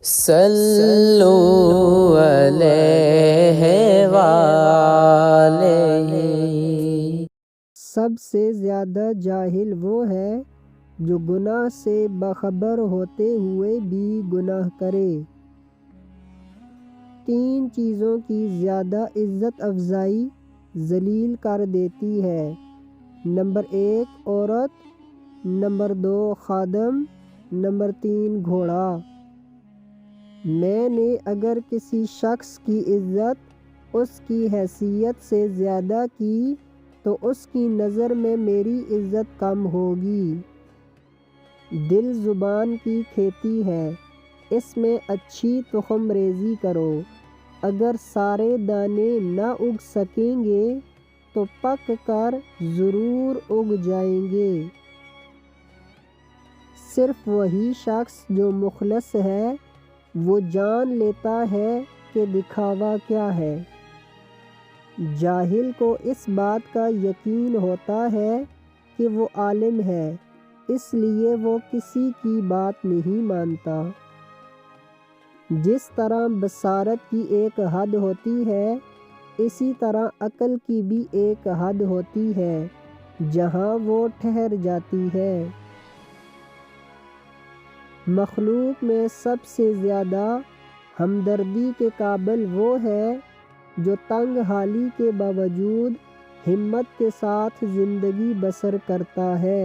صلو علیہ وآلہ۔ سب سے زیادہ جاہل وہ ہے جو گناہ سے باخبر ہوتے ہوئے بھی گناہ کرے۔ 3 چیزوں کی زیادہ عزت افزائی ذلیل کر دیتی ہے۔ نمبر 1 عورت، نمبر 2 خادم، نمبر 3 گھوڑا۔ میں نے اگر کسی شخص کی عزت اس کی حیثیت سے زیادہ کی تو اس کی نظر میں میری عزت کم ہوگی۔ دل زبان کی کھیتی ہے، اس میں اچھی تخم ریزی کرو، اگر سارے دانے نہ اگ سکیں گے تو پک کر ضرور اگ جائیں گے۔ صرف وہی شخص جو مخلص ہے وہ جان لیتا ہے کہ دکھاوا کیا ہے۔ جاہل کو اس بات کا یقین ہوتا ہے کہ وہ عالم ہے، اس لیے وہ کسی کی بات نہیں مانتا۔ جس طرح بصارت کی ایک حد ہوتی ہے، اسی طرح عقل کی بھی ایک حد ہوتی ہے جہاں وہ ٹھہر جاتی ہے۔ مخلوق میں سب سے زیادہ ہمدردی کے قابل وہ ہے جو تنگ حالی کے باوجود ہمت کے ساتھ زندگی بسر کرتا ہے۔